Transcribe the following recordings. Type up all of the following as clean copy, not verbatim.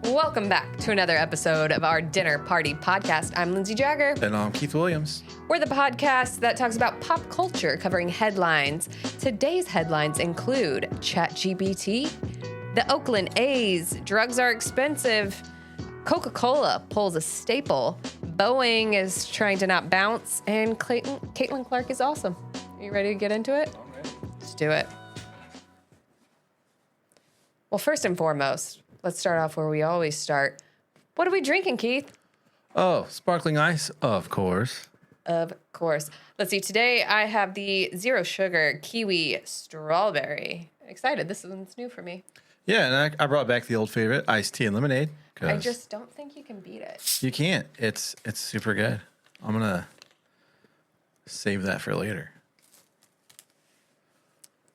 Welcome back to another episode of our Dinner Party Podcast. I'm Lindsay Jagger. And I'm Keith Williams. We're the podcast that talks about pop culture, covering headlines. Today's headlines include ChatGPT, the Oakland A's, drugs are expensive, Coca-Cola pulls a staple, Boeing is trying to not bounce, and Caitlin Clark is awesome. Are you ready to get into it? I'm ready. Let's do it. Well, first and foremost, let's start off where we always start. What are we drinking, Keith? Oh, sparkling ice, of course. Of course. Let's see. Today I have the zero sugar kiwi strawberry. Excited. This one's new for me. Yeah, and I brought back the old favorite, iced tea and lemonade. I just don't think you can beat it. You can't. It's super good. I'm going to save that for later.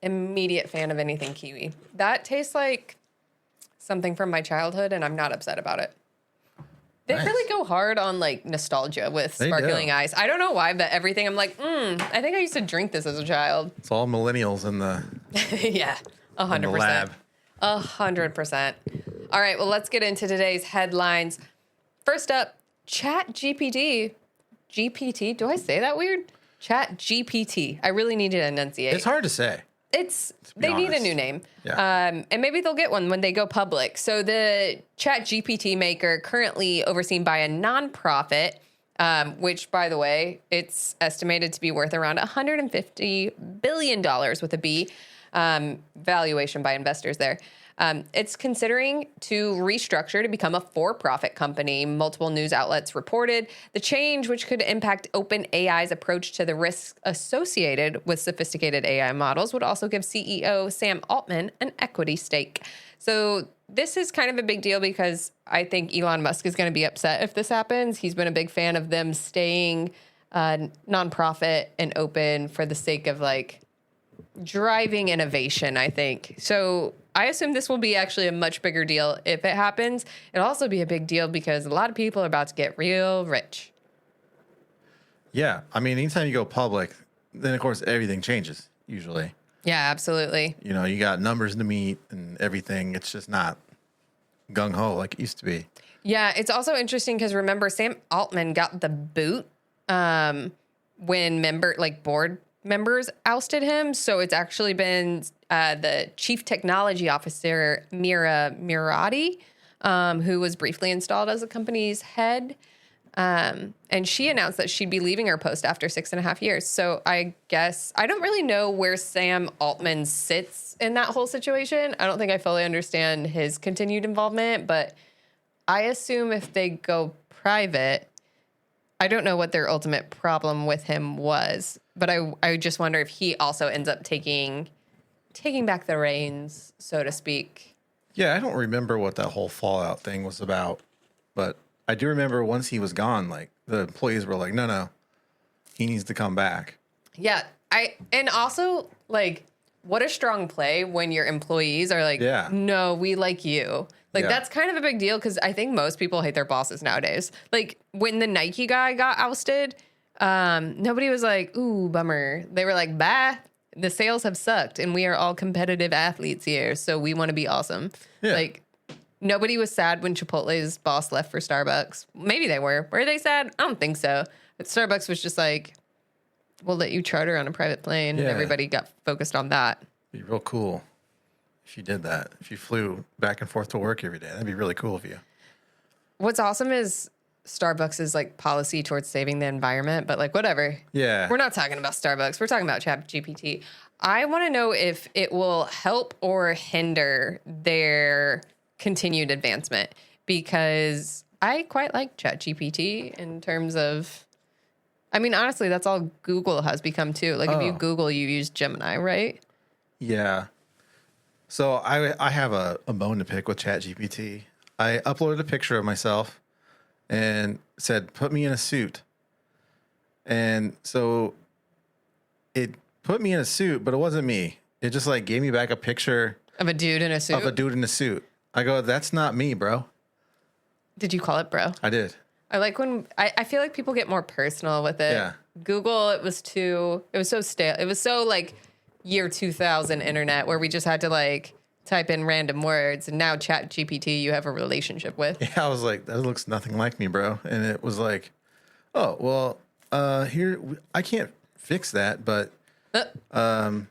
Immediate fan of anything kiwi. That tastes like something from my childhood, and I'm not upset about it. They Nice. really go hard on like nostalgia with They sparkling do. ice. I don't know why, but everything I'm like, I think I used to drink this as a child. It's all millennials in the, Yeah, in the 100%. lab. 100%. All right, well, let's get into today's headlines. First up, ChatGPT. GPT, do I say that weird? ChatGPT. I really need to enunciate. It's hard to say. They need a honest. new name. Yeah. And maybe they'll get one when they go public. So the ChatGPT maker, currently overseen by a nonprofit, which, by the way, it's estimated to be worth around $150 billion with a B, valuation by investors there. It's considering to restructure to become a for-profit company. Multiple news outlets reported the change, which could impact OpenAI's approach to the risks associated with sophisticated AI models, would also give CEO Sam Altman an equity stake. So this is kind of a big deal because I think Elon Musk is going to be upset if this happens. He's been a big fan of them staying nonprofit and open for the sake of like driving innovation, I think. So I assume this will be actually a much bigger deal if it happens. It'll also be a big deal because a lot of people are about to get real rich. Yeah. I mean, anytime you go public, then, of course, everything changes, usually. Yeah, absolutely. You know, you got numbers to meet and everything. It's just not gung-ho like it used to be. Yeah, it's also interesting because remember, Sam Altman got the boot when board members ousted him. So it's actually been the chief technology officer, Mira Murati, who was briefly installed as the company's head. And she announced that she'd be leaving her post after 6.5 years. So I guess I don't really know where Sam Altman sits in that whole situation. I don't think I fully understand his continued involvement, but I assume if they go private, I don't know what their ultimate problem with him was, but I just wonder if he also ends up taking back the reins, so to speak. Yeah, I don't remember what that whole Fallout thing was about, but I do remember once he was gone, like the employees were like, no, he needs to come back. Yeah, and also like what a strong play when your employees are like, Yeah. no, we like you. Like Yeah. that's kind of a big deal because I think most people hate their bosses nowadays. Like when the Nike guy got ousted, nobody was like, ooh, bummer. They were like, bah, the sales have sucked and we are all competitive athletes here, so we want to be awesome. Yeah. Like nobody was sad when Chipotle's boss left for Starbucks. Maybe they were. Were they sad? I don't think so. But Starbucks was just like, we'll let you charter on a private plane. And Yeah. everybody got focused on that. It'd be real cool if you did that. If you flew back and forth to work every day, that'd be really cool of you. What's awesome is Starbucks' like policy towards saving the environment, but like whatever. Yeah. We're not talking about Starbucks. We're talking about ChatGPT. I want to know if it will help or hinder their continued advancement because I quite like ChatGPT in terms of, I mean, honestly, that's all Google has become too. Like if you Google, you use Gemini, right? Yeah. So I have a bone to pick with ChatGPT. I uploaded a picture of myself and said, put me in a suit. And so it put me in a suit, but it wasn't me. It just like gave me back a picture Of a dude in a suit. of a dude in a suit. I go, that's not me, bro. Did you call it bro? I did. I like when I feel like people get more personal with it. Yeah. Google, it was so stale. It was so like year 2000 internet where we just had to like type in random words, and now ChatGPT you have a relationship with. Yeah, I was like, that looks nothing like me, bro. And it was like, oh, well, here, I can't fix that, but you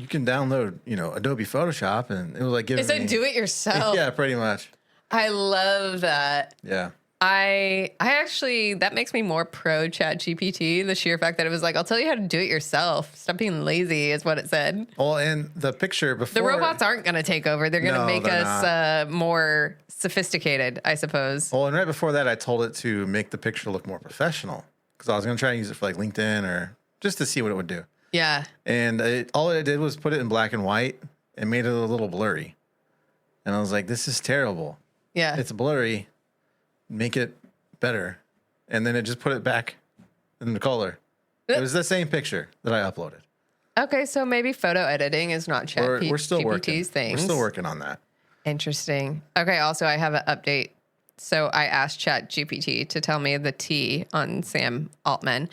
can download, Adobe Photoshop. And it was like giving It's a do-it-yourself. Yeah, pretty much. I love that. Yeah. I actually, that makes me more pro ChatGPT, the sheer fact that it was like, I'll tell you how to do it yourself. Stop being lazy is what it said. Well, and the picture before. The robots aren't going to take over. They're going to make us more sophisticated, I suppose. Well, and right before that, I told it to make the picture look more professional because I was going to try and use it for like LinkedIn or just to see what it would do. Yeah. And all it did was put it in black and white and made it a little blurry. And I was like, this is terrible. Yeah. It's blurry. Make it better. And then it just put it back in the color. It was the same picture that I uploaded. Okay, so maybe photo editing is not We're still working. GPT's thing. We're still working on that. Interesting. Okay, also I have an update. So I asked ChatGPT to tell me the tea on Sam Altman.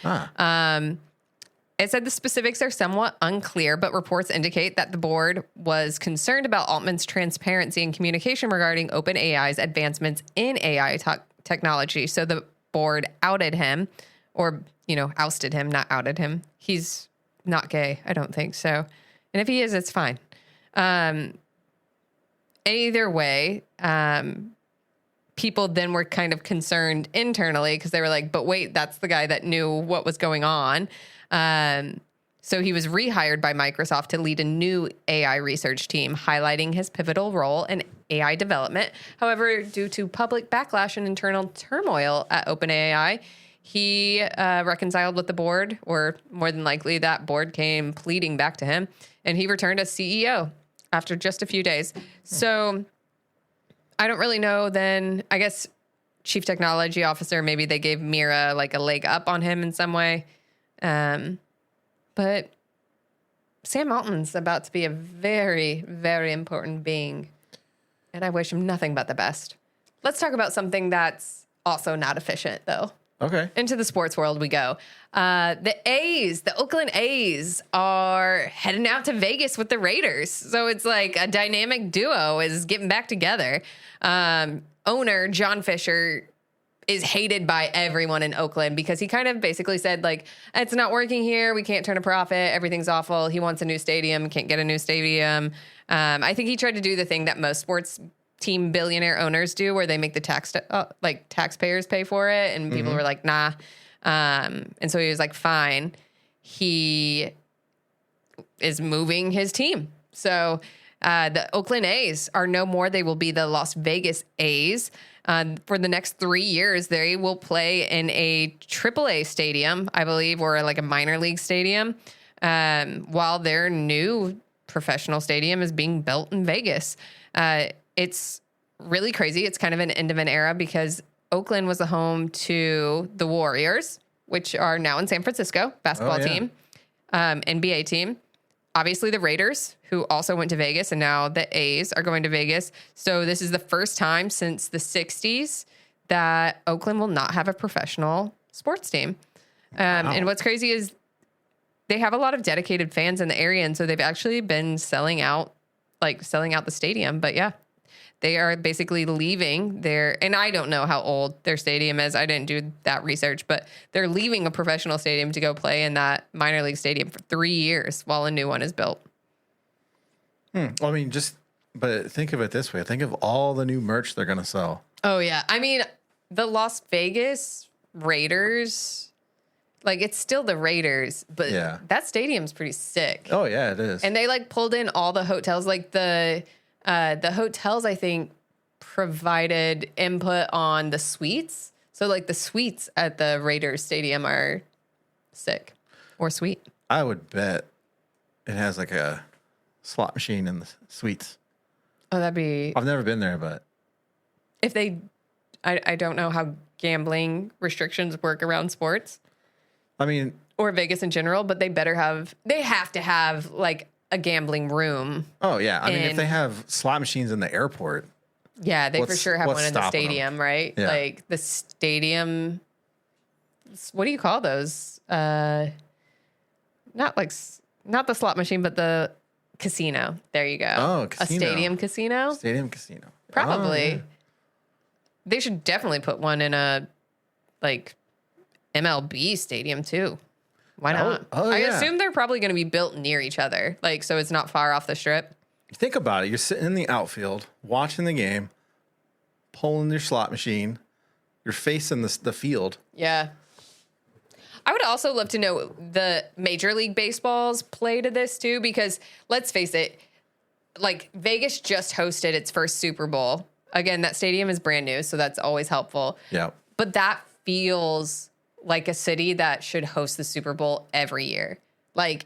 It said the specifics are somewhat unclear, but reports indicate that the board was concerned about Altman's transparency and communication regarding OpenAI's advancements in AI technology. So the board outed him, or, ousted him, not outed him. He's not gay, I don't think so. And if he is, it's fine. Either way, people then were kind of concerned internally because they were like, but wait, that's the guy that knew what was going on. So he was rehired by Microsoft to lead a new AI research team, highlighting his pivotal role in AI development. However, due to public backlash and internal turmoil at OpenAI, he reconciled with the board, or more than likely that board came pleading back to him, and he returned as CEO after just a few days. So I don't really know then. I guess chief technology officer, maybe they gave Mira like a leg up on him in some way. But Sam Altman's about to be a very, very important being, and I wish him nothing but the best. Let's talk about something that's also not efficient, though. Okay. Into the sports world we go. The Oakland A's are heading out to Vegas with the Raiders. So it's like a dynamic duo is getting back together. Owner John Fisher is hated by everyone in Oakland because he kind of basically said, like, it's not working here. We can't turn a profit. Everything's awful. He wants a new stadium. Can't get a new stadium. I think he tried to do the thing that most sports team billionaire owners do, where they make the taxpayers pay for it. And people were like, nah. And so he was like, fine. He is moving his team. So the Oakland A's are no more. They will be the Las Vegas A's. For the next 3 years, they will play in a AAA stadium, I believe, or like a minor league stadium, while their new professional stadium is being built in Vegas. It's really crazy. It's kind of an end of an era because Oakland was the home to the Warriors, which are now in San Francisco, basketball team, NBA team. Obviously, the Raiders, who also went to Vegas, and now the A's are going to Vegas. So this is the first time since the 60s that Oakland will not have a professional sports team. And what's crazy is they have a lot of dedicated fans in the area, and so they've actually been selling out the stadium. But yeah, they are basically leaving and I don't know how old their stadium is. I didn't do that research, but they're leaving a professional stadium to go play in that minor league stadium for 3 years while a new one is built. Well, I mean, but think of it this way. Think of all the new merch they're going to sell. Oh, yeah. I mean, the Las Vegas Raiders, like, it's still the Raiders, but that stadium's pretty sick. Oh, yeah, it is. And they, like, pulled in all the hotels, like the hotels, I think, provided input on the suites. So, like, the suites at the Raiders Stadium are sick or sweet. I would bet it has, like, a slot machine in the suites. Oh, that'd be... I've never been there, but... If they... I don't know how gambling restrictions work around sports. I mean... Or Vegas in general, but they have to have, like, a gambling room. Oh, yeah. I mean, if they have slot machines in the airport. Yeah, they for sure have one in the stadium, right? Yeah. Like the stadium. What do you call those? Not the slot machine, but the Casino. There you go. Oh, a casino. stadium casino. Stadium casino. Probably. Oh, yeah. They should definitely put one in a like MLB stadium too. Why not? I assume they're probably going to be built near each other, like so it's not far off the strip. Think about it. You're sitting in the outfield, watching the game, pulling your slot machine. You're facing the field. Yeah. I would also love to know the Major League Baseball's play to this too, because let's face it, like Vegas just hosted its first Super Bowl. Again, that stadium is brand new, so that's always helpful. Yeah. But that feels like a city that should host the Super Bowl every year. Like,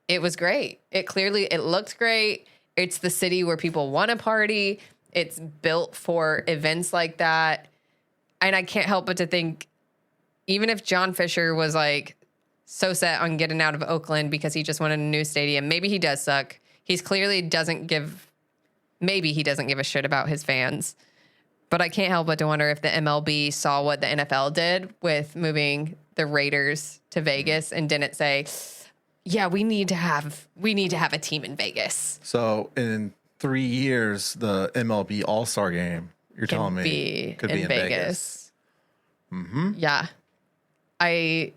it was great. It looked great. It's the city where people want to party. It's built for events like that. And I can't help but to think, even if John Fisher was like so set on getting out of Oakland because he just wanted a new stadium, maybe he does suck. He's clearly maybe he doesn't give a shit about his fans. But I can't help but to wonder if the MLB saw what the NFL did with moving the Raiders to Vegas and didn't say, yeah, we need to have a team in Vegas. So in 3 years, the MLB All-Star game, you're telling me, could be in Vegas. Mm-hmm. Yeah. I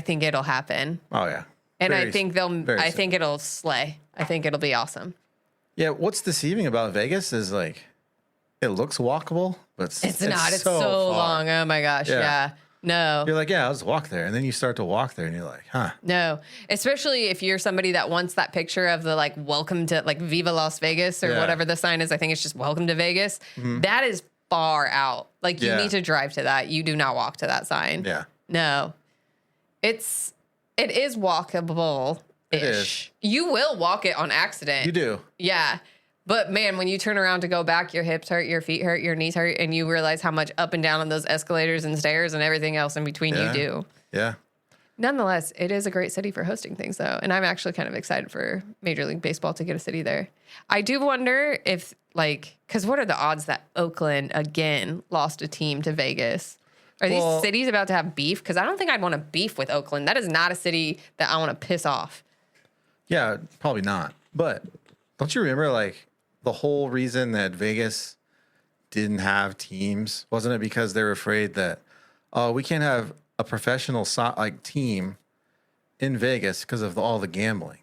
think it'll happen. Oh yeah. And I think it'll slay. I think it'll be awesome. Yeah, what's deceiving about Vegas is like it looks walkable, but it's not. It's so long. Oh my gosh. Yeah. No. You're like, yeah, I'll just walk there. And then you start to walk there and you're like, huh. No. Especially if you're somebody that wants that picture of the like welcome to like Viva Las Vegas or whatever the sign is. I think it's just welcome to Vegas. Mm-hmm. That is far out. Like you need to drive to that. You do not walk to that sign. Yeah. No. It is walkable-ish. It is. You will walk it on accident. You do. Yeah. But man, when you turn around to go back, your hips hurt, your feet hurt, your knees hurt, and you realize how much up and down on those escalators and stairs and everything else in between you do. Yeah. Nonetheless, it is a great city for hosting things, though. And I'm actually kind of excited for Major League Baseball to get a city there. I do wonder if, like, because what are the odds that Oakland, again, lost a team to Vegas? Are these cities about to have beef? Because I don't think I'd want to beef with Oakland. That is not a city that I want to piss off. Yeah, probably not. But don't you remember, like, the whole reason that Vegas didn't have teams? Wasn't it because they were afraid that, oh, we can't have a professional team in Vegas because of all the gambling?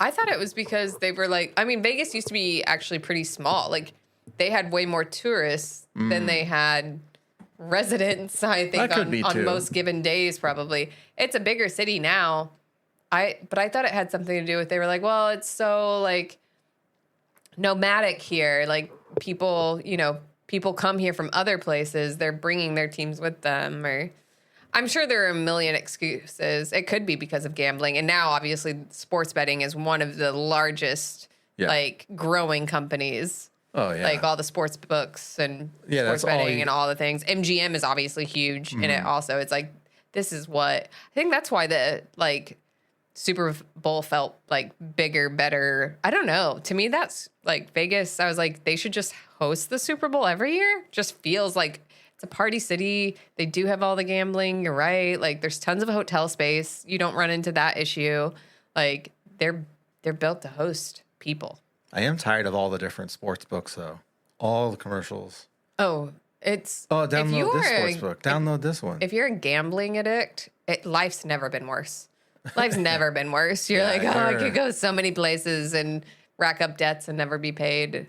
I thought it was because they were like, I mean, Vegas used to be actually pretty small. Like, they had way more tourists than they had residents, I think, on most given days, probably. It's a bigger city now. But I thought it had something to do with, they were like, well, it's so, like, nomadic here. Like, people come here from other places. They're bringing their teams with them. Or I'm sure there are a million excuses. It could be because of gambling. And now, obviously, sports betting is one of the largest, like, growing companies. Oh, yeah. Like, all the sports books and sports betting and all the things. MGM is obviously huge in it also. It's like, this is what... I think that's why the, like, Super Bowl felt, like, bigger, better. I don't know. To me, that's, like, Vegas, I was like, they should just host the Super Bowl every year. Just feels like it's a party city. They do have all the gambling. You're right. Like, there's tons of hotel space. You don't run into that issue. Like, they're built to host people. I am tired of all the different sports books, though. All the commercials. Oh, it's... Oh, download this sports book. Download this one. If you're a gambling addict, life's never been worse. Life's never been worse. You're like, I could go so many places and rack up debts and never be paid.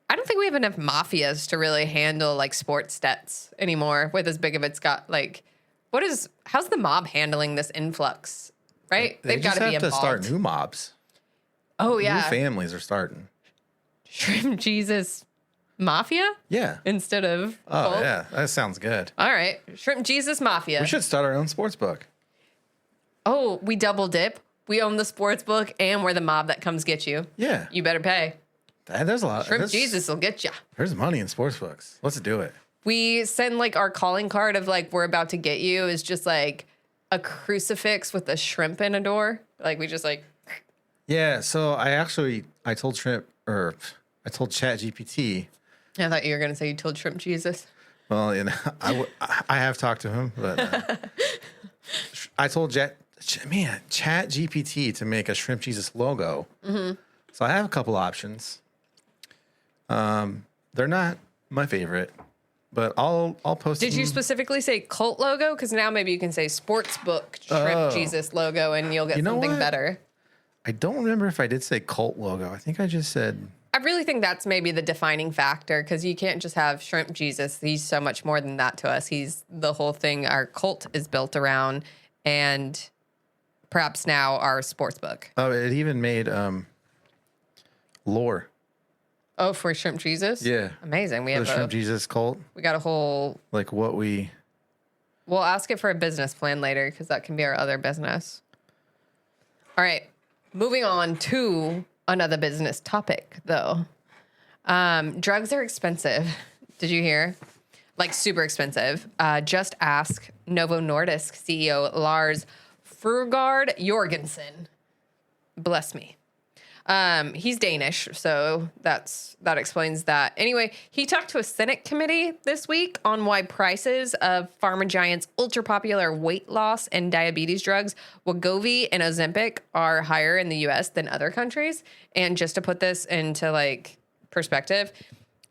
I don't think we have enough mafias to really handle, like, sports debts anymore with as big of it's got, like... How's the mob handling this influx, right? They've got to be involved. They just have to start new mobs. Oh, yeah. New families are starting. Shrimp Jesus Mafia? Yeah. Instead of... Oh, yeah. That sounds good. All right. Shrimp Jesus Mafia. We should start our own sports book. Oh, we double dip. We own the sports book and we're the mob that comes get you. Yeah. You better pay. There's a lot. Shrimp Jesus will get you. There's money in sports books. Let's do it. We send, like, our calling card of, like, we're about to get you is just, like, a crucifix with a shrimp in a door. Like, we just, like... Yeah, so I told ChatGPT. I thought you were going to say you told Shrimp Jesus. Well, I have talked to him, but I told ChatGPT to make a Shrimp Jesus logo So I have a couple options. They're not my favorite, but I'll post. Did you specifically say cult logo? Because now maybe you can say sportsbook shrimp Jesus logo, and you'll get something better. I don't remember if I did say cult logo. I think I just said. I really think that's maybe the defining factor, because you can't just have shrimp Jesus. He's so much more than that to us. He's the whole thing our cult is built around, and perhaps now our sportsbook. Oh, it even made lore. Oh, for shrimp Jesus? Yeah. Amazing. We The have shrimp Jesus cult. We got a whole. Like what we. We'll ask it for a business plan later, because that can be our other business. All right. Moving on to another business topic, though. Drugs are expensive. Did you hear? Like, super expensive. Just ask Novo Nordisk CEO Lars Fruergaard Jorgensen. Bless me. He's Danish, so that explains that. Anyway, he talked to a Senate committee this week on why prices of pharma giants' ultra-popular weight loss and diabetes drugs, Wegovy and Ozempic, are higher in the U.S. than other countries. And just to put this into, like, perspective,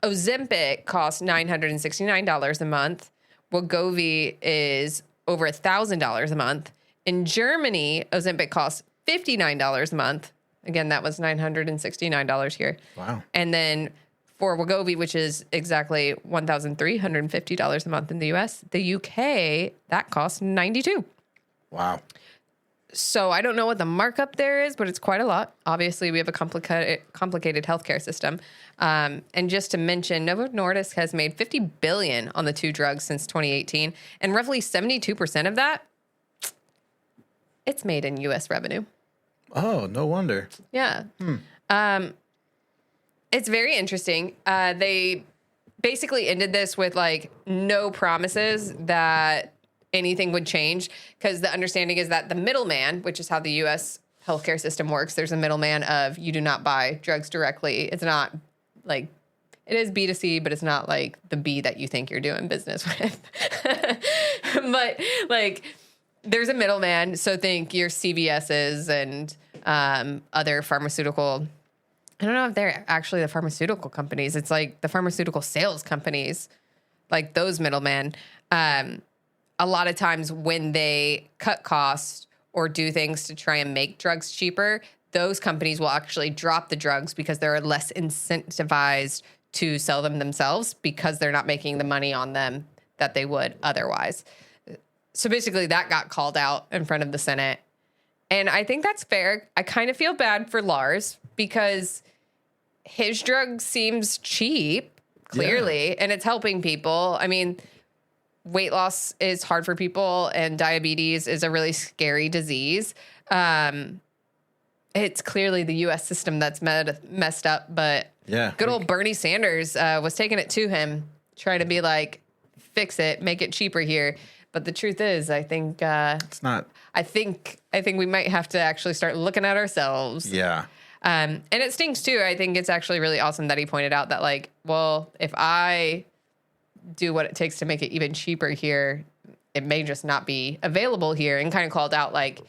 Ozempic costs $969 a month. Wegovy is over $1,000 a month. In Germany, Ozempic costs $59 a month. Again, that was $969 here. Wow. And then for Wegovy, which is exactly $1,350 a month in the U.S., the UK, that costs $92. Wow. So I don't know what the markup there is, but it's quite a lot. Obviously, we have a complicated healthcare system. And just to mention, Novo Nordisk has made $50 billion on the two drugs since 2018, and roughly 72% of that, it's made in U.S. revenue. Oh, no wonder. Yeah. It's very interesting. They basically ended this with like no promises that anything would change, because the understanding is that the middleman, which is how the U.S. healthcare system works, there's a middleman of you do not buy drugs directly. It's not like, it is B2C, but it's not like the B that you think you're doing business with. But like, there's a middleman, so think your CVS's and other pharmaceutical. I don't know if they're actually the pharmaceutical companies. It's like the pharmaceutical sales companies, like those middlemen. A lot of times when they cut costs or do things to try and make drugs cheaper, those companies will actually drop the drugs because they're less incentivized to sell them themselves, because they're not making the money on them that they would otherwise. So basically that got called out in front of the Senate. And I think that's fair. I kind of feel bad for Lars, because his drug seems cheap, clearly, and it's helping people. I mean, weight loss is hard for people, and diabetes is a really scary disease. It's clearly the U.S. system that's messed up, but good old Bernie Sanders was taking it to him, trying to be like, fix it, make it cheaper here. But the truth is, I think it's not. I think we might have to actually start looking at ourselves. Yeah. And it stinks too. I think it's actually really awesome that he pointed out that, like, well, if I do what it takes to make it even cheaper here, it may just not be available here, and kind of called out like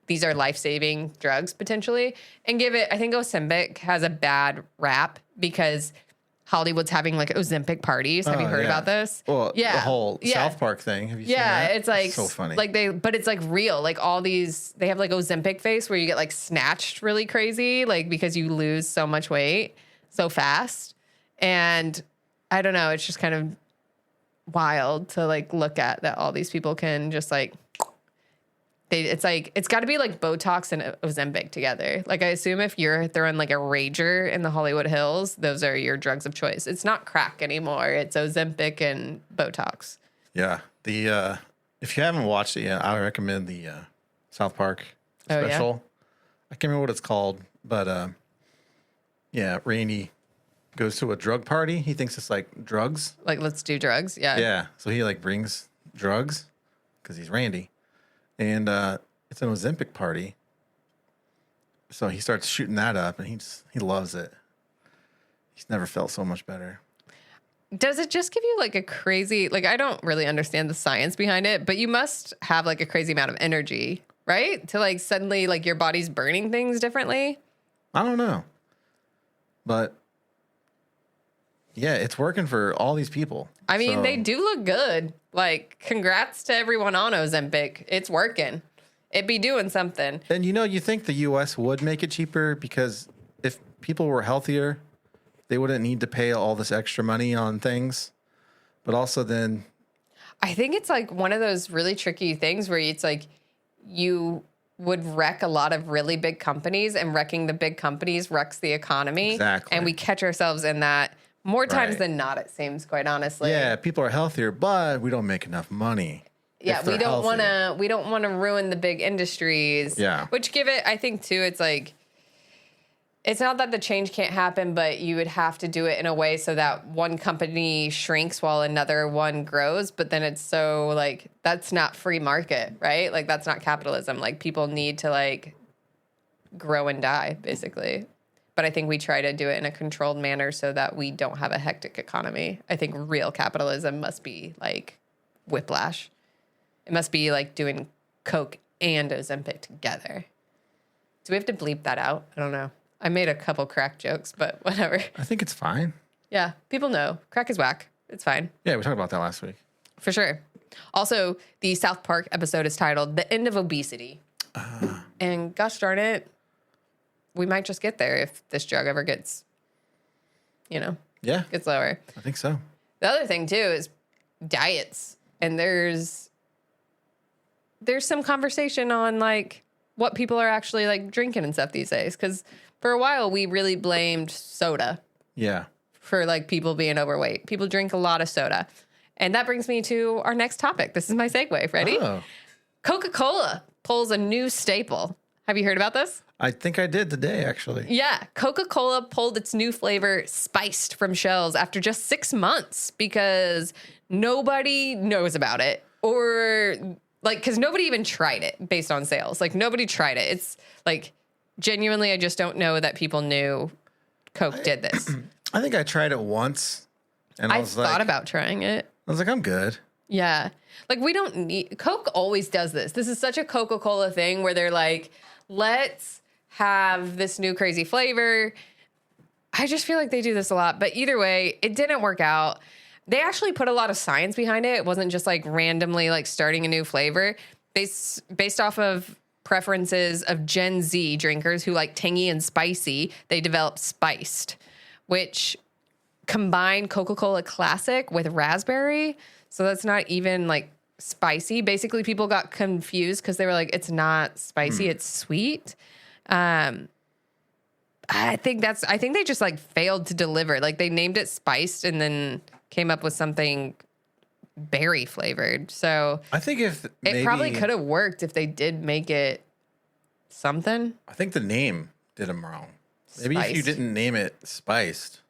these are life-saving drugs potentially, and give it. I think Ozempic has a bad rap because Hollywood's having like Ozempic parties. Have you heard about this? Well, the whole South Park thing. Have you seen that? It's like so funny. Like but it's like real. Like all these, they have like Ozempic face where you get like snatched really crazy, like because you lose so much weight so fast. And I don't know, it's just kind of wild to like look at that all these people can just like, it's like, it's got to be like Botox and Ozempic together. Like I assume if you're throwing like a rager in the Hollywood Hills, those are your drugs of choice. It's not crack anymore. It's Ozempic and Botox. Yeah. The if you haven't watched it yet, I would recommend the South Park special. Oh, yeah? I can't remember what it's called, but yeah, Randy goes to a drug party. He thinks it's like drugs. Like, let's do drugs. Yeah. Yeah. So he like brings drugs because he's Randy. And it's an Ozempic party. So he starts shooting that up, and he loves it. He's never felt so much better. Does it just give you like a crazy, like I don't really understand the science behind it, but you must have like a crazy amount of energy, right? To like suddenly like your body's burning things differently. I don't know. But yeah, it's working for all these people. I mean, So, they do look good. Like, congrats to everyone on Ozempic. It's working. It be doing something. And you think the U.S. would make it cheaper because if people were healthier, they wouldn't need to pay all this extra money on things. But also then, I think it's like one of those really tricky things where it's like you would wreck a lot of really big companies, and wrecking the big companies wrecks the economy. Exactly. And we catch ourselves in that more times Right. than not, it seems, quite honestly. yeah, people are healthier, but we don't make enough money. Yeah, if we they're don't healthy. want to ruin the big industries. Yeah. Which give it, I think too, it's like, it's not that the change can't happen, but you would have to do it in a way so that one company shrinks while another one grows. But then it's so like, that's not free market, right? Like, that's not capitalism. Like, people need to like grow and die, basically. But I think we try to do it in a controlled manner so that we don't have a hectic economy. I think real capitalism must be like whiplash. It must be like doing Coke and Ozempic together. Do we have to bleep that out? I don't know. I made a couple crack jokes, but whatever. I think it's fine. Yeah, people know. Crack is whack. It's fine. Yeah, we talked about that last week. For sure. Also, the South Park episode is titled The End of Obesity. And gosh darn it, we might just get there if this drug ever gets, Yeah, gets lower. I think so. The other thing too is diets. And there's some conversation on like what people are actually like drinking and stuff these days. Because for a while we really blamed soda Yeah. for like people being overweight. People drink a lot of soda. And that brings me to our next topic. This is my segue. Ready? Oh, Coca-Cola pulls a new staple. Have you heard about this? I think I did today, actually. Yeah. Coca-Cola pulled its new flavor, spiced, from shelves after just 6 months because nobody knows about it, or like, because nobody even tried it based on sales. Like, nobody tried it. It's like, genuinely, I just don't know that people knew Coke did this. I think I tried it once, and I I was thought like, about trying it. I was like, I'm good. Yeah. Like, we don't need, Coke always does this. This is such a Coca-Cola thing where they're like, let's have this new crazy flavor. I just feel like they do this a lot. But either way, it didn't work out. They actually put a lot of science behind it. It wasn't just like randomly like starting a new flavor. Based off of preferences of Gen Z drinkers who like tangy and spicy, they developed spiced, which combined Coca-Cola Classic with raspberry. So that's not even like spicy. Basically, people got confused because they were like, it's not spicy, it's sweet. I think they just like failed to deliver. Like, they named it spiced and then came up with something berry flavored. So I think if maybe, it probably could have worked if they did make it something. I think the name did them wrong. Maybe if you Spiced. didn't name it spiced.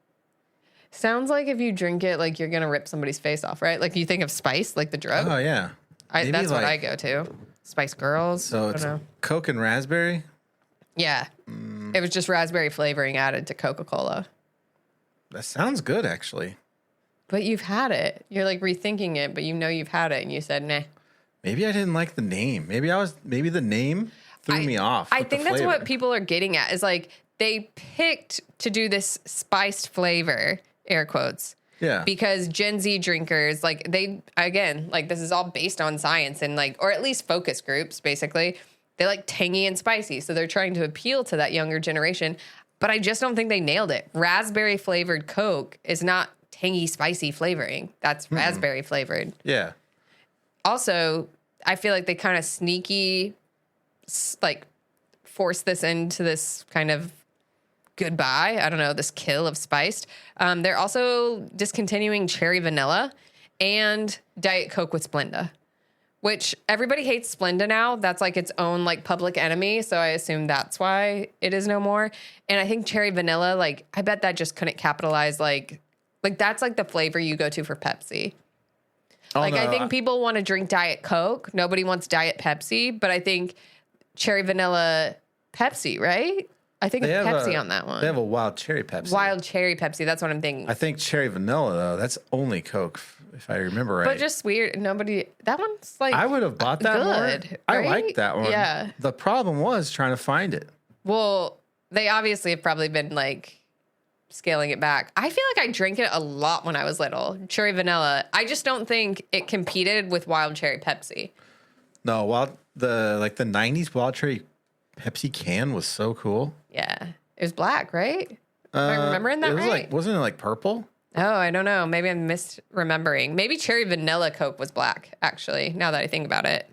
Sounds like if you drink it, like you're gonna rip somebody's face off, right? Like, you think of Spice, like the drug. Oh yeah. Maybe That's what I like- go to. Spice Girls. So I it's don't know. Coke and raspberry. Yeah. It was just raspberry flavoring added to Coca-Cola. That sounds good, actually. But you've had it. You're like rethinking it, but you know you've had it, and you said, nah. Maybe I didn't like the name. Maybe the name threw me off. I with the think that's what flavor. people are getting at, is like they picked to do this spiced flavor, air quotes, Yeah. because Gen Z drinkers, like, they, again, like, this is all based on science and like, or at least focus groups, basically. They like tangy and spicy. So they're trying to appeal to that younger generation. But I just don't think they nailed it. Raspberry flavored Coke is not tangy, spicy flavoring. That's raspberry flavored. Yeah. Also, I feel like they kind of sneaky, like, force this into this kind of goodbye. I don't know, this kill of spiced. They're also discontinuing cherry vanilla and Diet Coke with Splenda, which everybody hates Splenda now. That's like its own like public enemy. So I assume that's why it is no more. And I think cherry vanilla, like, I bet that just couldn't capitalize. Like that's like the flavor you go to for Pepsi. Oh, Like, no, I think people want to drink Diet Coke. Nobody wants Diet Pepsi, but I think cherry vanilla Pepsi, right? I think they it's have Pepsi a- on that one. They have a wild cherry Pepsi. Wild cherry Pepsi. That's what I'm thinking. I think cherry vanilla though. That's only Coke, if I remember right. But just weird. That one's like, I would have bought that good, more. I right? liked that one. Yeah. The problem was trying to find it. Well, they obviously have probably been like scaling it back. I feel like I drank it a lot when I was little. Cherry vanilla. I just don't think it competed with wild cherry Pepsi. No, the 90s wild cherry Pepsi can was so cool. Yeah. It was black, right? Am I remembering that right? Wasn't it like purple? Oh, I don't know. Maybe I'm misremembering. Maybe cherry vanilla Coke was black, actually, now that I think about it.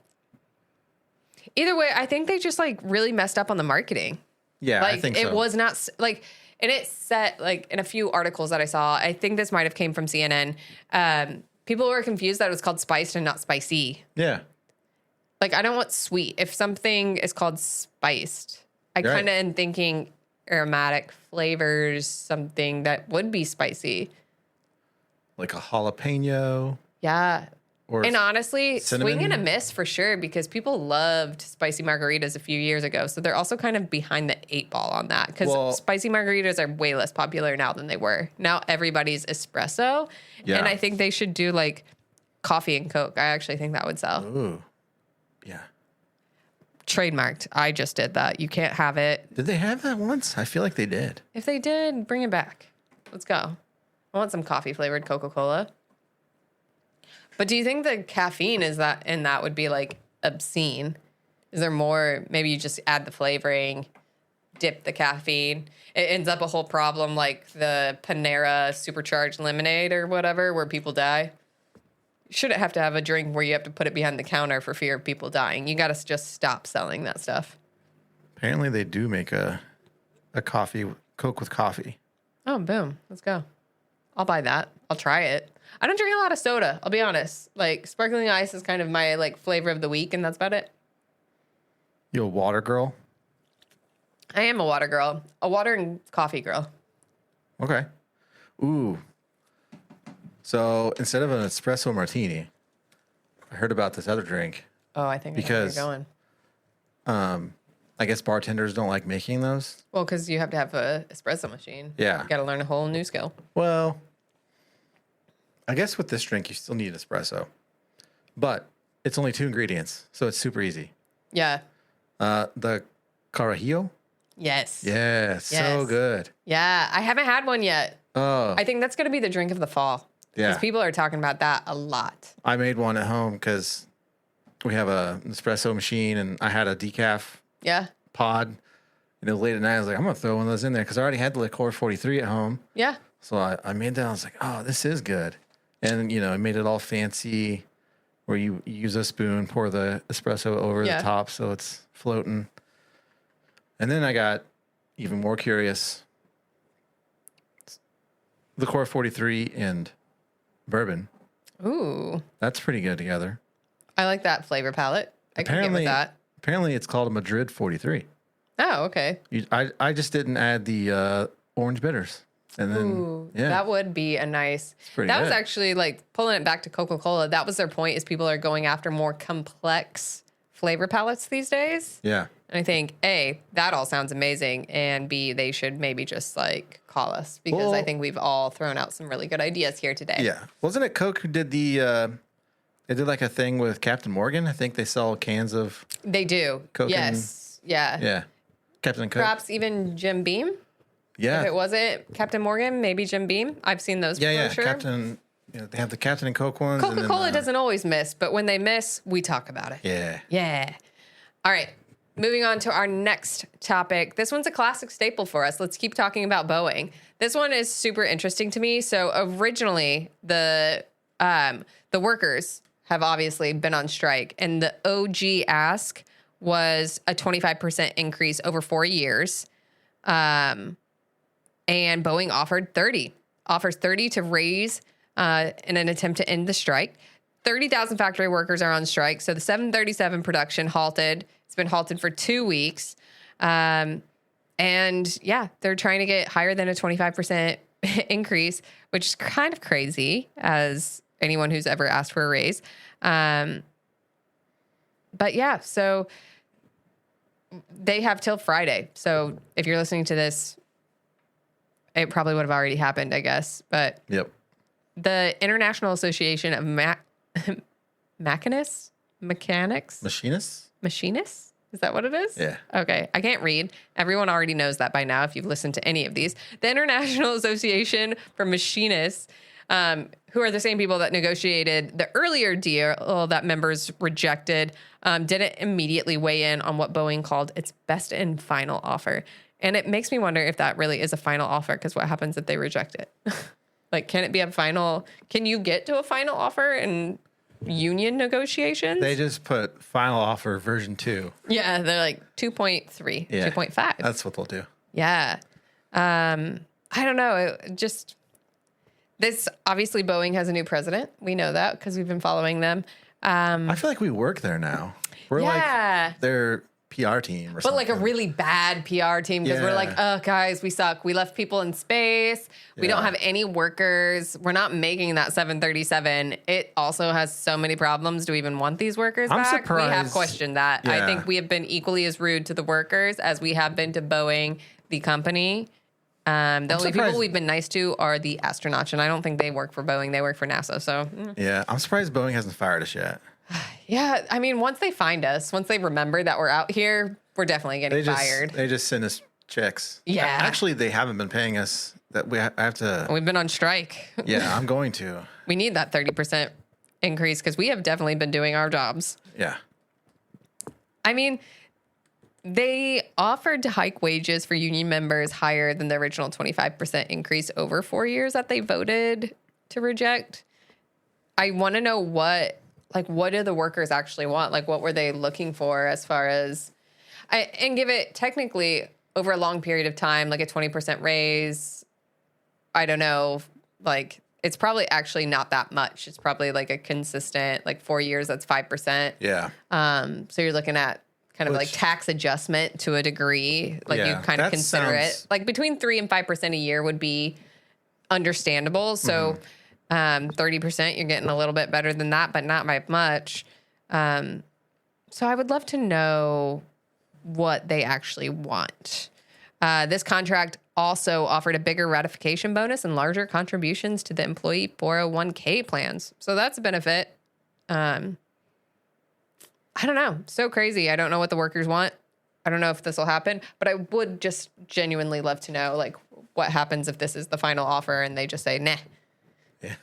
Either way, I think they just like really messed up on the marketing. Yeah, like, I think so. It was not like, and it said like in a few articles that I saw, I think this might have came from CNN. People were confused that it was called spiced and not spicy. Yeah. Like, I don't want sweet. If something is called spiced, I kind of am thinking aromatic flavors, something that would be spicy. Like a jalapeno. Yeah. And honestly, cinnamon. swing and a miss for sure, because people loved spicy margaritas a few years ago. So they're also kind of behind the 8 ball on that, because spicy margaritas are way less popular now than they were. Now everybody's espresso. Yeah. And I think they should do like coffee and Coke. I actually think that would sell. Ooh. Yeah. Trademarked. I just did that. You can't have it. Did they have that once? I feel like they did. If they did, bring it back. Let's go. I want some coffee flavored Coca-Cola. But do you think the caffeine in that would be like obscene? Is there more? Maybe you just add the flavoring, dip the caffeine. It ends up a whole problem like the Panera supercharged lemonade or whatever, where people die. You shouldn't have to have a drink where you have to put it behind the counter for fear of people dying. You got to just stop selling that stuff. Apparently they do make a coffee, Coke with coffee. Oh, boom. Let's go. I'll buy that. I'll try it. I don't drink a lot of soda, I'll be honest. Like, sparkling ice is kind of my, like, flavor of the week, and that's about it. You a water girl? I am a water girl. A water and coffee girl. Okay. Ooh. So, instead of an espresso martini, I heard about this other drink. Oh, I think I know where you're going. I guess bartenders don't like making those. Well, because you have to have a espresso machine. Yeah. You got to learn a whole new skill. Well, I guess with this drink, you still need espresso. But it's only 2 ingredients, so it's super easy. Yeah. The Carajillo? Yes. Yeah, so good. Yeah, I haven't had one yet. Oh. I think that's going to be the drink of the fall. Yeah. Because people are talking about that a lot. I made one at home because we have an espresso machine, and I had a decaf pod. Late at night, I was like, I'm going to throw one of those in there because I already had the Liqueur 43 at home. Yeah. So I made that. I was like, oh, this is good. And, I made it all fancy where you use a spoon, pour the espresso over the top so it's floating. And then I got even more curious. Liqueur 43 and bourbon. Ooh. That's pretty good together. I like that flavor palette. I can get with that. Apparently it's called a Madrid 43. Oh, okay. I just didn't add the orange bitters. And then, that would be a nice. That was actually like pulling it back to Coca-Cola. That was their point, is people are going after more complex flavor palettes these days. Yeah. And I think A, that all sounds amazing, and B, they should maybe just like call us, because I think we've all thrown out some really good ideas here today. Yeah. Wasn't it Coke who did they did like a thing with Captain Morgan? I think they sell cans of. They do. Coke. Yes. Yeah. Yeah. Captain Coke. Perhaps even Jim Beam. Yeah. If it wasn't Captain Morgan, maybe Jim Beam. I've seen those before. Yeah. Sure. Captain. They have the Captain and Coke ones. Coca-Cola doesn't always miss, but when they miss, we talk about it. Yeah. Yeah. All right. Moving on to our next topic. This one's a classic staple for us. Let's keep talking about Boeing. This one is super interesting to me. So originally, the workers have obviously been on strike, and the OG ask was a 25% increase over 4 years. And Boeing offers 30 to raise in an attempt to end the strike. 30,000 factory workers are on strike. So the 737 production halted. It's been halted for 2 weeks. And yeah, they're trying to get higher than a 25% increase, which is kind of crazy as anyone who's ever asked for a raise. But yeah, so they have till Friday. So if you're listening to this, it probably would have already happened, I guess. But yep. The International Association of Machinists? Is that what it is? Yeah. Okay. I can't read. Everyone already knows that by now if you've listened to any of these. The International Association for Machinists, who are the same people that negotiated the earlier deal that members rejected, didn't immediately weigh in on what Boeing called its best and final offer. And it makes me wonder if that really is a final offer, because what happens if they reject it? Like, can it be a final? Can you get to a final offer in union negotiations? They just put final offer version 2. Yeah, they're like 2.3, Yeah. 2.5. That's what they'll do. Yeah. I don't know. This obviously Boeing has a new president. We know that because we've been following them. I feel like we work there now. We're Yeah. like their PR team or But something. like a really bad PR team, because we're like, oh, guys, we suck. We left people in space. We don't Yeah. have any workers. We're not making that 737. It also has so many problems. Do we even want these workers I'm back? We have surprised. questioned that. I Yeah. think we have been equally as rude to the workers as we have been to Boeing, the company. The only people surprised- we've been nice to are the astronauts, and I don't think they work for Boeing. They work for NASA. So, Yeah, I'm surprised Boeing hasn't fired us yet. yeah, I mean, once they find us, once they remember that we're out here, we're definitely getting fired. They just send us checks. Yeah. Actually, they haven't been paying us. That I have to. We've been on strike. Yeah, I'm going to. We need that 30% increase because we have definitely been doing our jobs. Yeah. I mean, they offered to hike wages for union members higher than the original 25% increase over 4 years that they voted to reject. I want to know what do the workers actually want? Like, what were they looking for as far as, and give it technically over a long period of time, like a 20% raise. I don't know. Like, it's probably actually not that much. It's probably like a consistent, like 4 years, that's 5%. Yeah. So you're looking at kind of like Which- tax adjustment to a degree. Like, Yeah, you kind of that consider it. sounds- Like between 3 and 5% a year would be understandable. So 30%, you're getting a little bit better than that, but not by much. So I would love to know what they actually want. This contract also offered a bigger ratification bonus and larger contributions to the employee 401k plans. So that's a benefit. I don't know. So crazy. I don't know what the workers want. I don't know if this will happen, but I would just genuinely love to know, like, what happens if this is the final offer and they just say, nah. Yeah.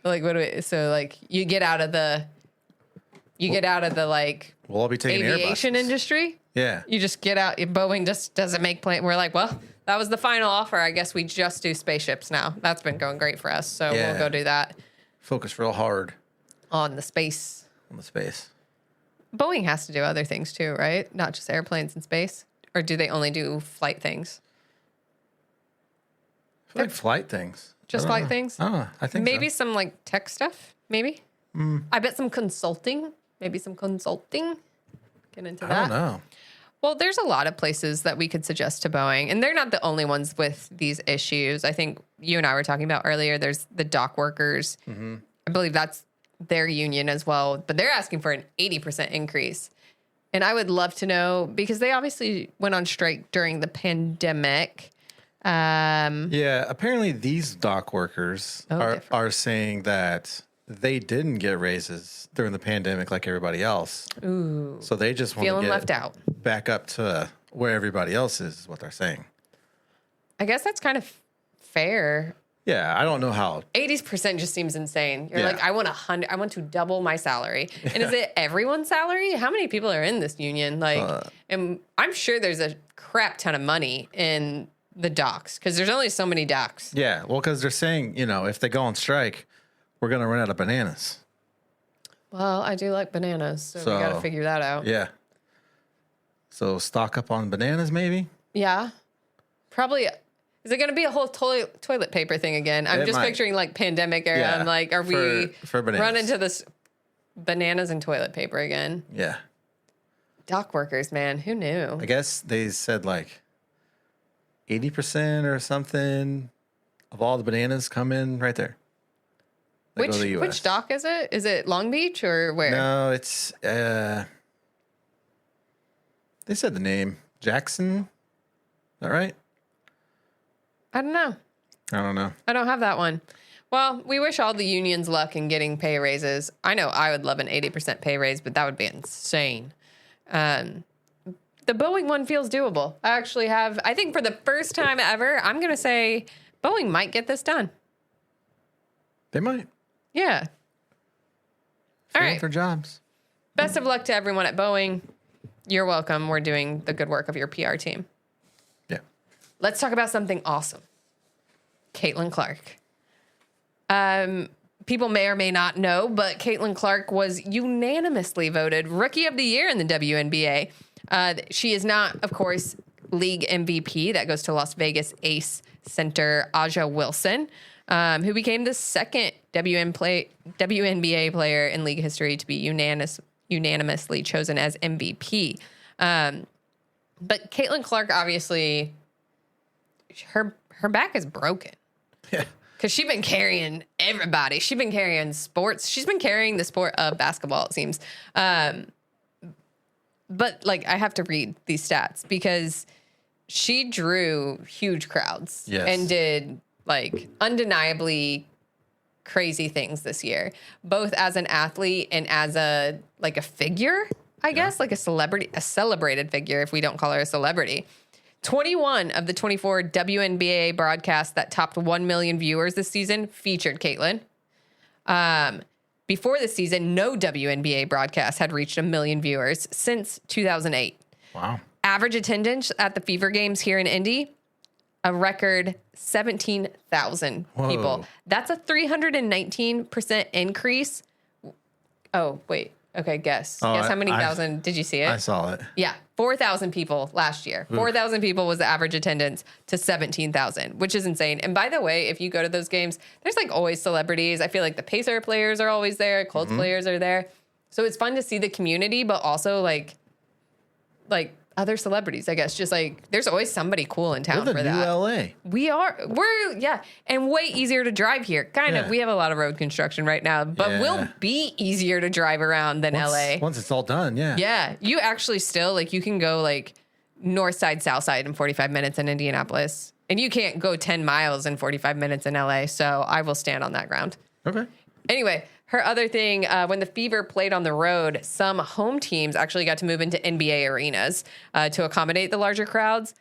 Like, what do we, so like you get out of the like We'll all be taking aviation Airbuses. industry. Yeah. You just get out. Boeing just doesn't make plane. We're like, well, that was the final offer. I guess we just do spaceships now. That's been going great for us. So Yeah. we'll go do that Focus real hard on the space. on the space. Boeing has to do other things too, right? Not just airplanes in space. Or do they only do flight things? I feel like flight things. Just I don't flight know. things? Oh, I think Maybe so. some like tech stuff. Maybe. I bet some consulting. Maybe some consulting. Get into I that. don't know. Well, there's a lot of places that we could suggest to Boeing, and they're not the only ones with these issues. I think you and I were talking about earlier. There's the dock workers. I believe that's their union as well, but they're asking for an 80% increase. And I would love to know, because they obviously went on strike during the pandemic. Yeah, apparently these dock workers different. are saying that they didn't get raises during the pandemic like everybody else. Ooh, So they just want to feeling get left out. back up to where everybody else is what they're saying. I guess that's kind of fair. Yeah, I don't know how. 80% just seems insane. You're Yeah. like, I want 100. I want to double my salary. And is it everyone's salary? How many people are in this union? Like, and I'm sure there's a crap ton of money in the docks because there's only so many docks. Yeah, well, because they're saying, if they go on strike, we're going to run out of bananas. Well, I do like bananas, so we got to So, figure that out. Yeah. So stock up on bananas, maybe? Yeah. Probably. Is it going to be a whole toilet paper thing again? I'm It just might. picturing like pandemic era. Yeah, I'm like, are we for bananas. run into this bananas and toilet paper again? Yeah. Dock workers, man. Who knew? I guess they said like 80% or something of all the bananas come in right there. They go to the US. Which dock is it? Is it Long Beach or where? No, it's they said the name. Jackson? Is that right? I don't know. I don't know. I don't have that one. Well, we wish all the unions luck in getting pay raises. I know I would love an 80% pay raise, but that would be insane. the Boeing one feels doable. I think for the first time ever, I'm going to say Boeing might get this done. They might. Yeah. All right. For jobs. Best of luck to everyone at Boeing. You're welcome. We're doing the good work of your PR team. Yeah. Let's talk about something awesome. Caitlin Clark. People may or may not know, but Caitlin Clark was unanimously voted Rookie of the Year in the WNBA. She is not, of course, league MVP. That goes to Las Vegas Ace center Aja Wilson, who became the second WNBA player in league history to be unanimously chosen as MVP. But Caitlin Clark, obviously, her back is broken. Yeah. Because she's been carrying everybody. She's been carrying sports. She's been carrying the sport of basketball, it seems. But, like, I have to read these stats because she drew huge crowds and did, like, undeniably crazy things this year, both as an athlete and as a figure, I guess, like a celebrity, a celebrated figure if we don't call her a celebrity. 21 of the 24 WNBA broadcasts that topped 1 million viewers this season featured Caitlin. Before this season, no WNBA broadcast had reached 1 million viewers since 2008. Wow. Average attendance at the Fever games here in Indy, a record 17,000 people. That's a 319% increase. Oh, wait. Okay, guess. Guess how many thousand did you see it? I saw it. Yeah, 4,000 people last year. 4,000 people was the average attendance to 17,000, which is insane. And by the way, if you go to those games, there's like always celebrities. I feel like the Pacer players are always there. Colts players are there. So it's fun to see the community, but also like other celebrities, I guess. Just like there's always somebody cool in town We're the for new that. LA. We're and way easier to drive here. Kind of. We have a lot of road construction right now, but we'll be easier to drive around than LA. Once it's all done, yeah. Yeah, you actually still like you can go like north side, south side in 45 minutes in Indianapolis, and you can't go 10 miles in 45 minutes in LA. So I will stand on that ground. Okay. Anyway, her other thing, when the Fever played on the road, some home teams actually got to move into NBA arenas to accommodate the larger crowds.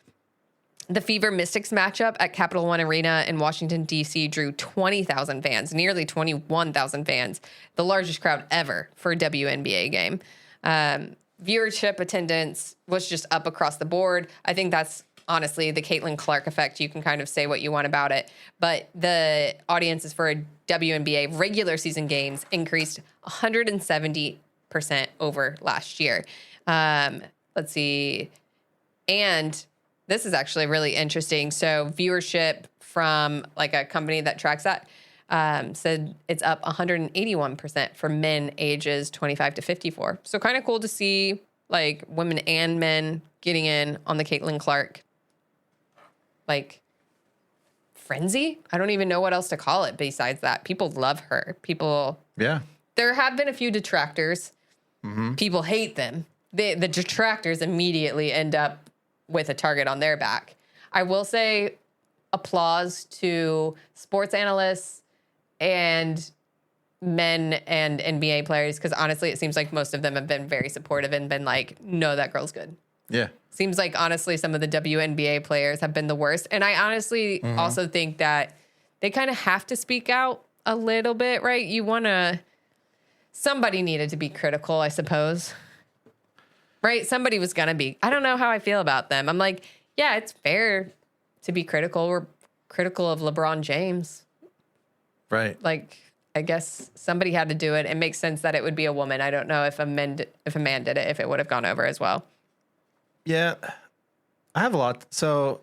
The Fever Mystics matchup at Capital One Arena in Washington, D.C. drew 20,000 fans, nearly 21,000 fans, the largest crowd ever for a WNBA game. Viewership attendance was just up across the board. I think that's honestly the Caitlin Clark effect. You can kind of say what you want about it, but the audiences for WNBA regular season games increased 170% over last year. Let's see. And this is actually really interesting. So viewership from like a company that tracks that said it's up 181% for men ages 25 to 54. So kind of cool to see like women and men getting in on the Caitlin Clark like frenzy. I don't even know what else to call it besides that. People love her. There have been a few detractors. People hate them. The detractors immediately end up with a target on their back. I will say applause to sports analysts and men and NBA players, because honestly, it seems like most of them have been very supportive and been like, no, that girl's good. Yeah. Seems like, honestly, some of the WNBA players have been the worst. And I honestly also think that they kind of have to speak out a little bit, right? Somebody needed to be critical, I suppose. Right? Somebody was going to be. I don't know how I feel about them. I'm like, yeah, it's fair to be critical. We're critical of LeBron James. Right. Like, I guess somebody had to do it. It makes sense that it would be a woman. I don't know if a man did it, if it would have gone over as well. Yeah, I have a lot. So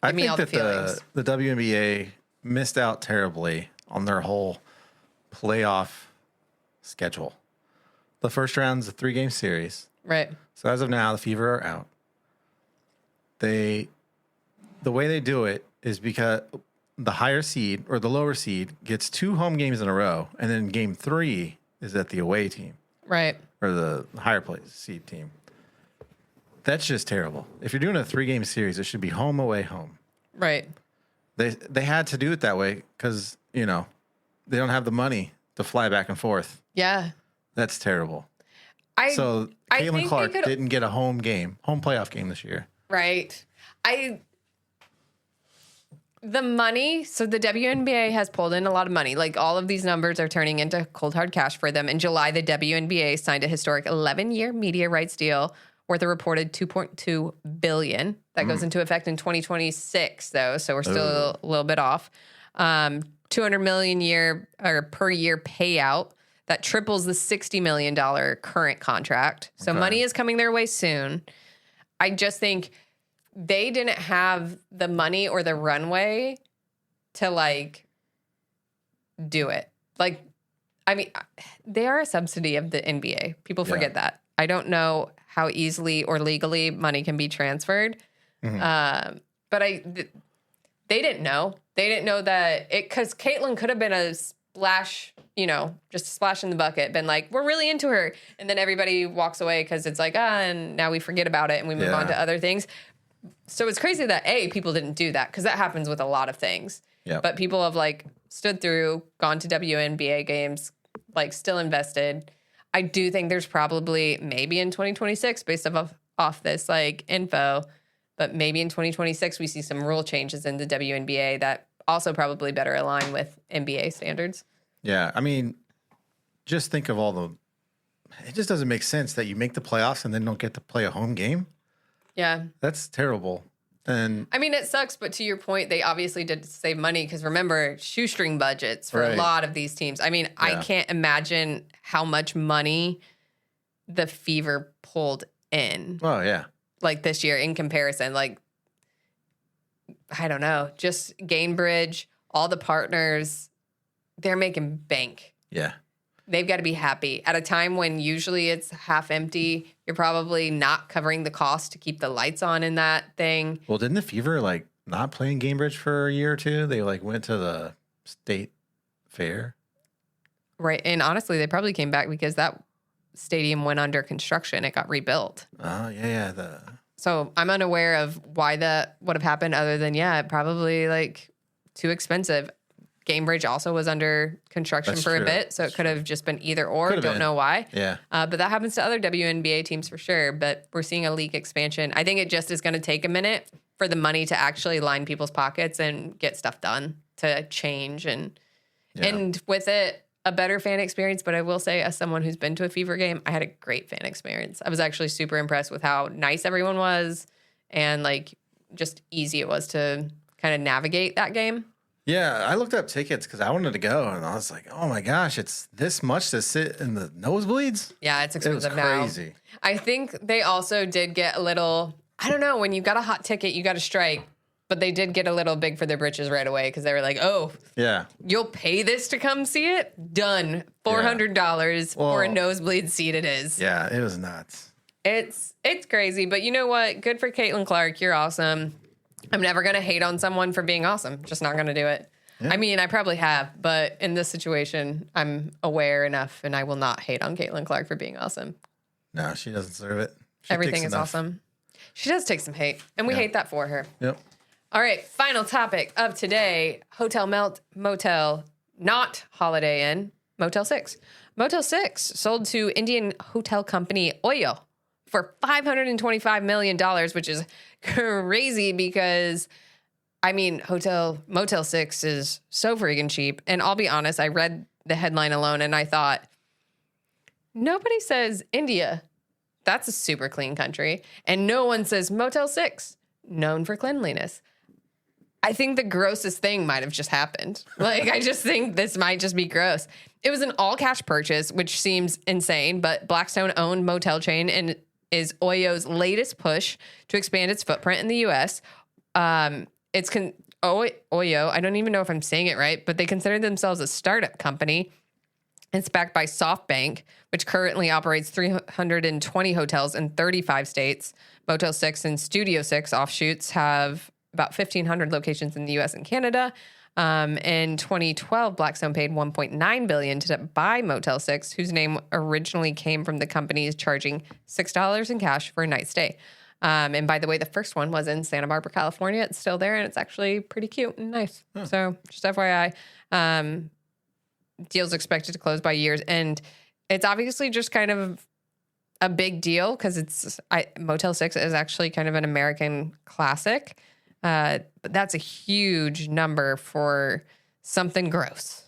I think that the WNBA missed out terribly on their whole playoff schedule. The first round's a 3-game series. Right. So as of now, the Fever are out. The way they do it is because the higher seed or the lower seed gets 2 home games in a row, and then game 3 is at the away team. Right. Or the higher place seed team. That's just terrible. If you're doing a 3-game series, it should be home, away, home. Right. They had to do it that way because, they don't have the money to fly back and forth. Yeah. That's terrible. So I Caitlin think Clark they could- didn't get a home playoff game this year. Right. The money, so the WNBA has pulled in a lot of money. Like all of these numbers are turning into cold hard cash for them. In July, the WNBA signed a historic 11-year media rights deal worth a reported $2.2 billion. That goes into effect in 2026, though, so we're still a little bit off. $200 million per year payout that triples the $60 million current contract. So money is coming their way soon. I just think they didn't have the money or the runway to like do it. Like, I mean, they are a subsidy of the NBA. People forget that. I don't know how easily or legally money can be transferred. But they didn't know. They didn't know that because Caitlyn could have been a splash, just a splash in the bucket, been like, we're really into her. And then everybody walks away because it's like, and now we forget about it and we move on to other things. So it's crazy that people didn't do that because that happens with a lot of things. Yep. But people have like stood through, gone to WNBA games, like still invested. I do think there's probably maybe in 2026 based off this like info, but maybe in 2026 we see some rule changes in the WNBA that also probably better align with NBA standards. Yeah, I mean, just think of it just doesn't make sense that you make the playoffs and then don't get to play a home game. Yeah. That's terrible. And I mean, it sucks, but to your point, they obviously did save money because remember, shoestring budgets for a lot of these teams. I mean, I can't imagine how much money the Fever pulled in. Oh, yeah. Like this year in comparison. Like, I don't know, just Gainbridge, all the partners, they're making bank. Yeah. They've got to be happy. At a time when usually it's half empty, you're probably not covering the cost to keep the lights on in that thing. Well, didn't the Fever not play in Cambridge for a year or two? They went to the state fair. Right. And honestly, they probably came back because that stadium went under construction. It got rebuilt. Oh, yeah. So I'm unaware of why that would have happened other than, probably too expensive. Gamebridge also was under construction for a bit, so it could have just been either or. Don't know why. Yeah. But that happens to other WNBA teams for sure. But we're seeing a league expansion. I think it just is going to take a minute for the money to actually line people's pockets and get stuff done to change and with it, a better fan experience. But I will say, as someone who's been to a Fever game, I had a great fan experience. I was actually super impressed with how nice everyone was and just easy it was to kind of navigate that game. Yeah, I looked up tickets because I wanted to go, and I was like, "Oh my gosh, it's this much to sit in the nosebleeds." Yeah, it's expensive now. It was crazy. I think they also did get a little. I don't know. When you got a hot ticket, you got a strike, but they did get a little big for their britches right away because they were like, "Oh, yeah, you'll pay this to come see it? Done. $400 for a nosebleed seat. It is." Yeah, it was nuts. It's crazy, but you know what? Good for Caitlin Clark. You're awesome. I'm never going to hate on someone for being awesome. Just not going to do it. Yeah. I mean, I probably have, but in this situation, I'm aware enough, and I will not hate on Caitlin Clark for being awesome. No, she doesn't deserve it. Everything is awesome. She does take some hate, and we hate that for her. Yep. All right, final topic of today, Hotel Motel, not Holiday Inn, Motel 6. Motel 6 sold to Indian hotel company Oyo for $525 million, which is crazy because, I mean, Motel 6 is so freaking cheap. And I'll be honest, I read the headline alone and I thought, nobody says India. That's a super clean country. And no one says Motel 6, known for cleanliness. I think the grossest thing might have just happened. I just think this might just be gross. It was an all-cash purchase, which seems insane, but Blackstone owned motel chain and is Oyo's latest push to expand its footprint in the U.S. Oyo, I don't even know if I'm saying it right, but they consider themselves a startup company. It's backed by SoftBank, which currently operates 320 hotels in 35 states. Motel 6 and Studio 6 offshoots have about 1,500 locations in the U.S. and Canada. In 2012, Blackstone paid $1.9 billion to buy Motel 6, whose name originally came from the companies charging $6 in cash for a night stay. And by the way, the first one was in Santa Barbara, California. It's still there, and it's actually pretty cute and nice. Huh. So just FYI, deal's expected to close by years. And it's obviously just kind of a big deal because Motel 6 is actually kind of an American classic. But that's a huge number for something gross.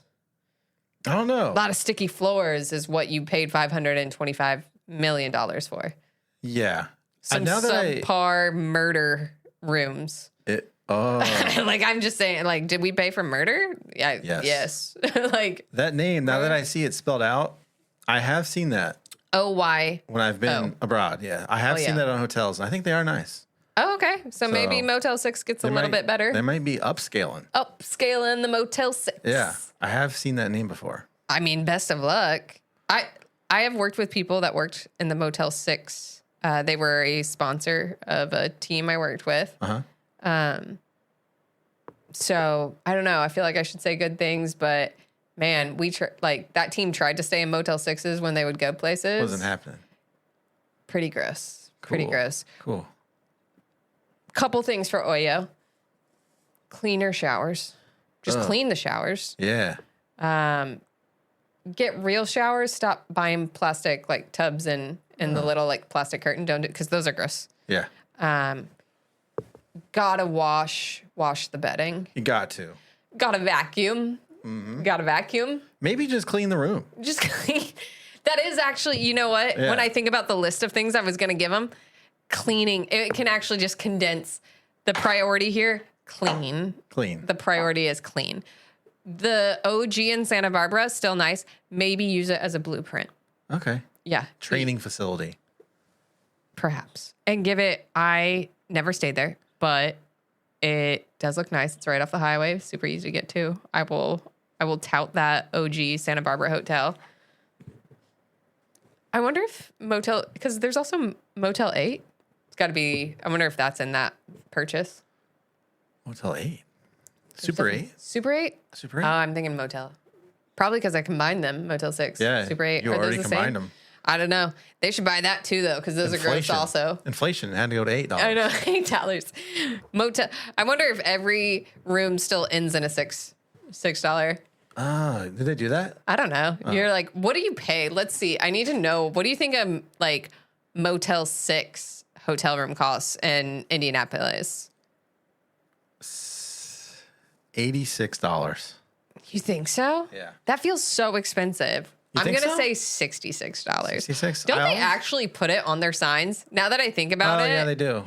I don't know. A lot of sticky floors is what you paid $525 million for. Yeah. Some now that subpar murder rooms. Like, I'm just saying, like, did we pay for murder? Yeah. Yes. Like that name, now that I see it spelled out, I have seen that. OY. When I've been abroad. Yeah. I have seen that on hotels, and I think they are nice. Oh, okay. So maybe Motel 6 gets a little bit better. They might be upscaling. Upscaling the Motel 6. Yeah. I have seen that name before. I mean, best of luck. I have worked with people that worked in the Motel 6. They were a sponsor of a team I worked with. So I don't know. I feel like I should say good things, but man, that team tried to stay in Motel 6s when they would go places. Wasn't happening. Pretty gross. Cool. Pretty gross. Cool. Couple things for Oyo. Cleaner showers. Just clean the showers. Yeah. Get real showers. Stop buying plastic like tubs and the little like plastic curtain. Don't do because those are gross. Yeah. Gotta wash the bedding. You got to. Gotta vacuum. Mm-hmm. Gotta vacuum. Maybe just clean the room. Just clean. That is actually, you know what? Yeah. When I think about the list of things I was going to give them, cleaning, it can actually just condense the priority here. Clean. The priority is clean. The OG in Santa Barbara is still nice. Maybe use it as a blueprint. Okay. Yeah. Training facility. Perhaps. And I never stayed there, but it does look nice. It's right off the highway. Super easy to get to. I will tout that OG Santa Barbara hotel. I wonder if because there's also Motel 8. It's got to be, I wonder if that's in that purchase. Motel 8? Super 8? Super 8? Super 8? Oh, I'm thinking Motel. Probably because I combined them, Motel 6. Yeah. Super 8. You Are already those the combined same? them. I don't know. They should buy that too, though, because those are gross also. Inflation had to go to $8. I know, $8. Motel. I wonder if every room still ends in a $6. Did they do that? I don't know. You're like, what do you pay? Let's see. I need to know. What do you think a like Motel 6 hotel room costs in Indianapolis? $86. You think so? Yeah. That feels so expensive. I'm going to say $66. 66? Don't they actually put it on their signs? Now that I think about it. Oh, yeah, they do.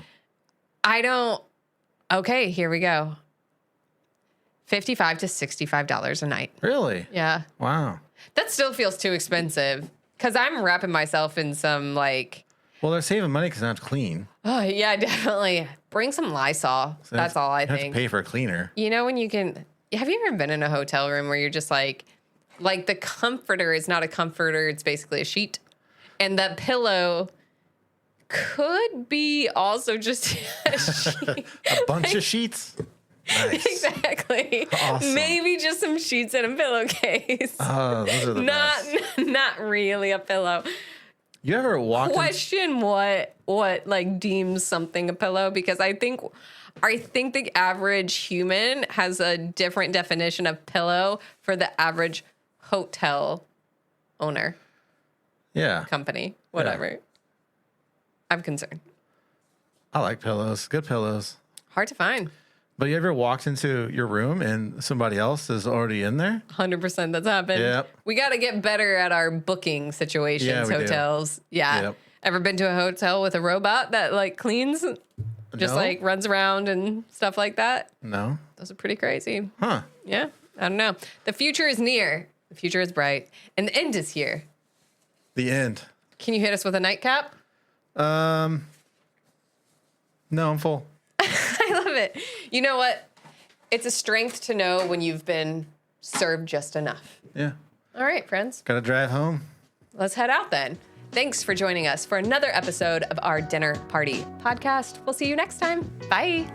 I don't. Okay, here we go. $55 to $65 a night. Really? Yeah. Wow. That still feels too expensive because I'm wrapping myself in some like. Well, they're saving money because it's clean. Oh, yeah, definitely. Bring some Lysol. So that's all I you think. have to pay for a cleaner. You know, when you can. Have you ever been in a hotel room where you're just like the comforter is not a comforter, it's basically a sheet. And that pillow could be also just a sheet. A bunch of sheets? Nice. Exactly. Awesome. Maybe just some sheets and a pillowcase. Oh, those are the best. Not really a pillow. You ever walk Question what like deems something a pillow? Because I think the average human has a different definition of pillow for the average hotel owner. Yeah. Company. Whatever. Yeah. I'm concerned. I like pillows. Good pillows. Hard to find. But you ever walked into your room and somebody else is already in there? 100% that's happened. Yep. We got to get better at our booking situations, hotels. Do. Yeah. Yep. Ever been to a hotel with a robot that like cleans? Just like runs around and stuff like that? No. Those are pretty crazy. Huh. Yeah. I don't know. The future is near. The future is bright. And the end is here. The end. Can you hit us with a nightcap? No, I'm full. I love it. You know what? It's a strength to know when you've been served just enough. Yeah. All right, friends. Gotta drive home. Let's head out then. Thanks for joining us for another episode of our Dinner Party podcast. We'll see you next time. Bye.